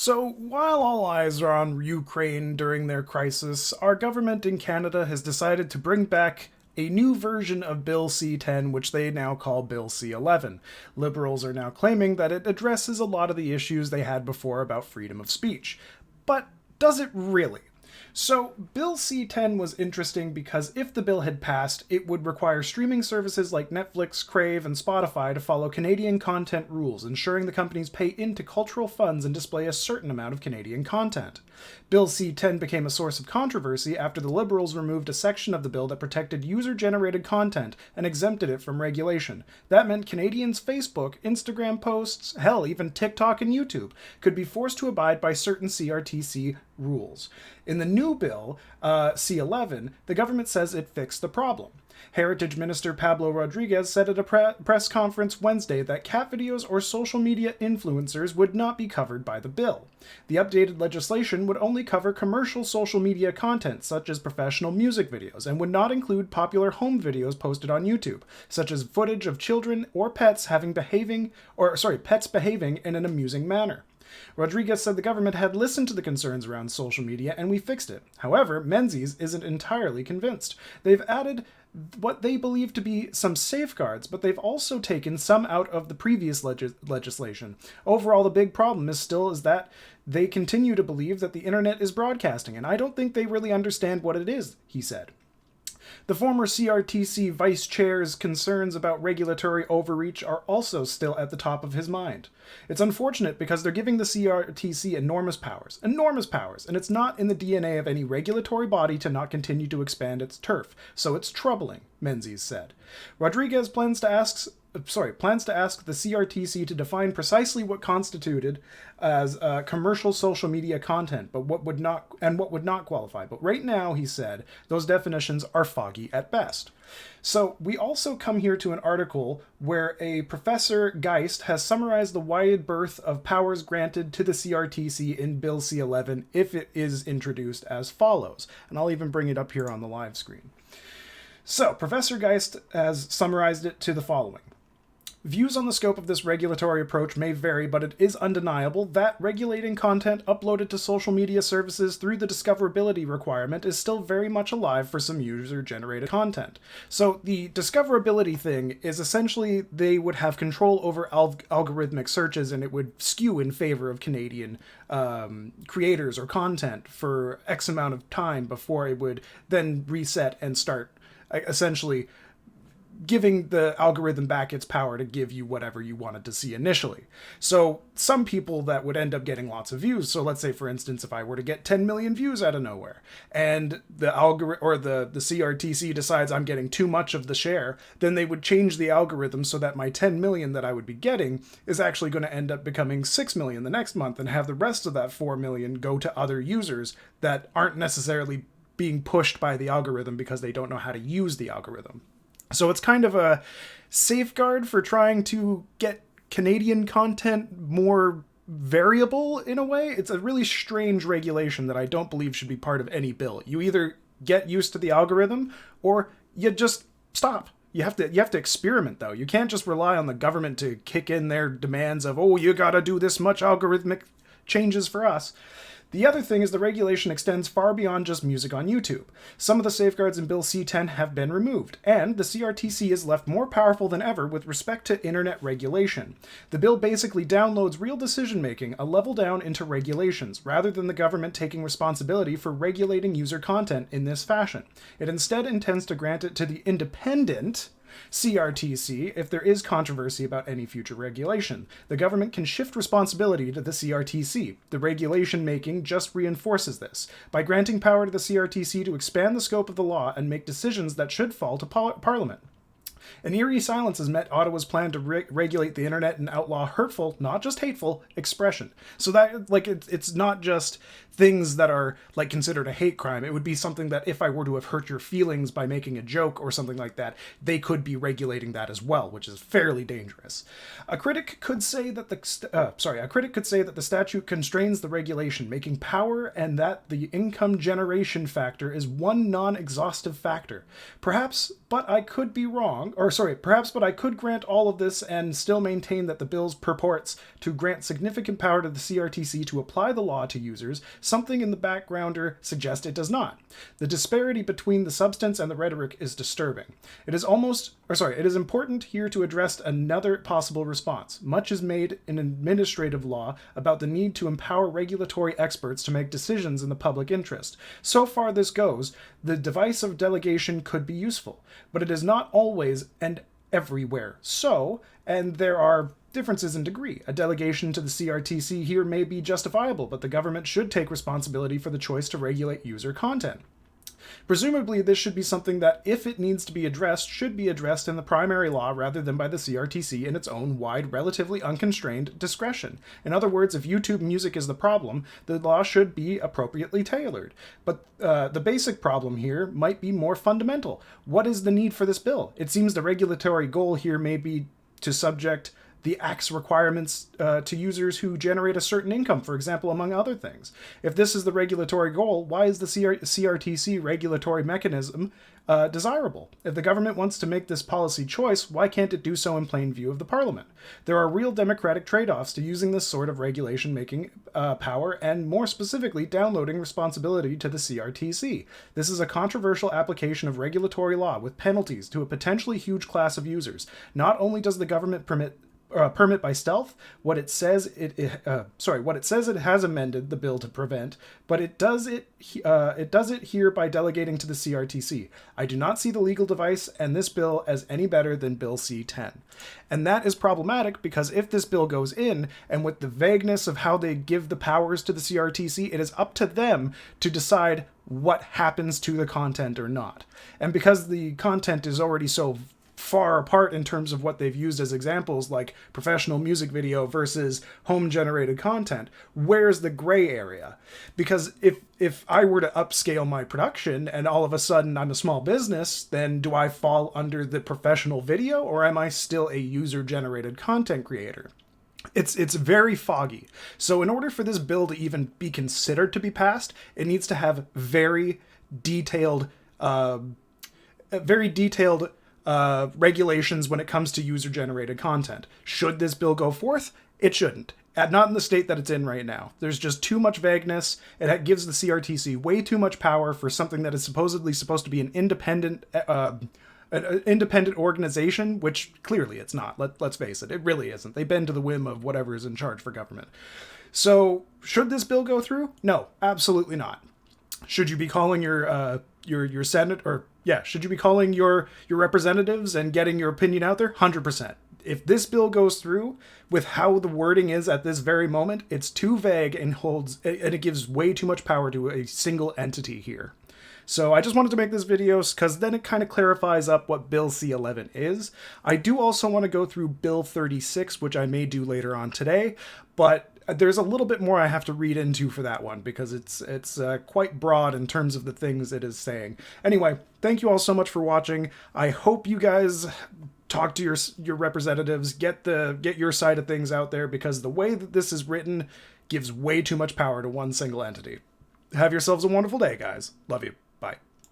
So, while all eyes are on Ukraine during their crisis, our government in Canada has decided to bring back a new version of Bill C-10, which they now call Bill C-11. Liberals are now claiming that it addresses a lot of the issues they had before about freedom of speech. But does it really? So, Bill C-10 was interesting because if the bill had passed, it would require streaming services like Netflix, Crave, and Spotify to follow Canadian content rules, ensuring the companies pay into cultural funds and display a certain amount of Canadian content. Bill C-10 became a source of controversy after the Liberals removed a section of the bill that protected user-generated content and exempted it from regulation. That meant Canadians' Facebook, Instagram posts, hell, even TikTok and YouTube, could be forced to abide by certain CRTC rules. In the new bill, C-11, the government says it fixed the problem. Heritage Minister Pablo Rodriguez said at a press conference Wednesday that cat videos or social media influencers would not be covered by the bill. The updated legislation would only cover commercial social media content, such as professional music videos, and would not include popular home videos posted on YouTube, such as footage of children or pets pets behaving in an amusing manner. Rodriguez said the government had listened to the concerns around social media and we fixed it. However, Menzies isn't entirely convinced. They've added what they believe to be some safeguards, but they've also taken some out of the previous legislation. Overall, the big problem is that they continue to believe that the internet is broadcasting, and I don't think they really understand what it is, he said. The former CRTC vice chair's concerns about regulatory overreach are also still at the top of his mind. It's unfortunate because they're giving the CRTC enormous powers, and it's not in the DNA of any regulatory body to not continue to expand its turf, so it's troubling, Menzies said. Rodriguez plans to ask the CRTC to define precisely what constituted as commercial social media content, but what would not qualify. But right now, he said, those definitions are foggy at best. So we also come here to an article where a Professor Geist has summarized the wide berth of powers granted to the CRTC in Bill C-11 if it is introduced as follows. And I'll even bring it up here on the live screen. So Professor Geist has summarized it to the following. Views on the scope of this regulatory approach may vary, but it is undeniable that regulating content uploaded to social media services through the discoverability requirement is still very much alive for some user-generated content. So the discoverability thing is essentially they would have control over algorithmic searches, and it would skew in favor of Canadian creators or content for X amount of time before it would then reset and start essentially giving the algorithm back its power to give you whatever you wanted to see initially. So some people that would end up getting lots of views. So let's say, for instance, if I were to get 10 million views out of nowhere and the algorithm or the CRTC decides I'm getting too much of the share, then they would change the algorithm so that my 10 million that I would be getting is actually going to end up becoming 6 million the next month and have the rest of that 4 million go to other users that aren't necessarily being pushed by the algorithm because they don't know how to use the algorithm. So it's kind of a safeguard for trying to get Canadian content more variable in a way. It's a really strange regulation that I don't believe should be part of any bill. You either get used to the algorithm or you just stop. You have to experiment, though. You can't just rely on the government to kick in their demands of, oh, you gotta do this much algorithmic changes for us. The other thing is the regulation extends far beyond just music on YouTube. Some of the safeguards in Bill C-10 have been removed, and the CRTC is left more powerful than ever with respect to internet regulation. The bill basically downloads real decision-making a level down into regulations, rather than the government taking responsibility for regulating user content in this fashion. It instead intends to grant it to the independent CRTC if there is controversy about any future regulation. The government can shift responsibility to the CRTC. The regulation making just reinforces this. By granting power to the CRTC to expand the scope of the law and make decisions that should fall to Parliament. An eerie silence has met Ottawa's plan to regulate the internet and outlaw hurtful, not just hateful, expression. So that, it's not just things that are, considered a hate crime. It would be something that if I were to have hurt your feelings by making a joke or something like that, they could be regulating that as well, which is fairly dangerous. A critic could say that the statute constrains the regulation, making power and that the income generation factor is one non-exhaustive factor. Perhaps, but I could be wrong, but I could grant all of this and still maintain that the bill's purports to grant significant power to the CRTC to apply the law to users. Something in the backgrounder suggests it does not. The disparity between the substance and the rhetoric is disturbing. It is important here to address another possible response. Much is made in administrative law about the need to empower regulatory experts to make decisions in the public interest. So far this goes, the device of delegation could be useful, but it is not always and everywhere so, and there are differences in degree. A delegation to the CRTC here may be justifiable, but the government should take responsibility for the choice to regulate user content. Presumably, this should be something that, if it needs to be addressed, should be addressed in the primary law rather than by the CRTC in its own wide, relatively unconstrained discretion. In other words, if YouTube music is the problem, the law should be appropriately tailored. But the basic problem here might be more fundamental. What is the need for this bill? It seems the regulatory goal here may be to subject the Act's requirements to users who generate a certain income, for example, among other things. If this is the regulatory goal, why is the CRTC regulatory mechanism desirable? If the government wants to make this policy choice, why can't it do so in plain view of the Parliament? There are real democratic trade-offs to using this sort of regulation-making power, and more specifically, downloading responsibility to the CRTC. This is a controversial application of regulatory law with penalties to a potentially huge class of users. Not only does the government permit by stealth what it says it has amended the bill to prevent, but it does it here by delegating to the CRTC. I do not see the legal device and this bill as any better than Bill C-10. And that is problematic because if this bill goes in, and with the vagueness of how they give the powers to the CRTC, it is up to them to decide what happens to the content or not. And because the content is already so far apart in terms of what they've used as examples, like professional music video versus home-generated content, where's the gray area? Because if I were to upscale my production and all of a sudden I'm a small business, then do I fall under the professional video, or am I still a user-generated content creator? It's very foggy. So in order for this bill to even be considered to be passed, it needs to have very detailed regulations when it comes to user-generated content. Should this bill go forth? It shouldn't. Not in the state that it's in right now. There's just too much vagueness. It gives the CRTC way too much power for something that is supposedly supposed to be an independent organization, which clearly it's not. Let's face it, it really isn't. They bend to the whim of whatever is in charge for government. So, should this bill go through? No, absolutely not. Should you be calling your Senate, or should you be calling your representatives and getting your opinion out there? 100%. If this bill goes through with how the wording is at this very moment, it's too vague and it gives way too much power to a single entity here. So I just wanted to make this video because then it kind of clarifies up what Bill C-11 is. I do also want to go through Bill 36, which I may do later on today, but there's a little bit more I have to read into for that one because it's quite broad in terms of the things it is saying. Anyway, thank you all so much for watching. I hope you guys talk to your representatives, get your side of things out there, because the way that this is written gives way too much power to one single entity. Have yourselves a wonderful day, guys. Love you. Bye.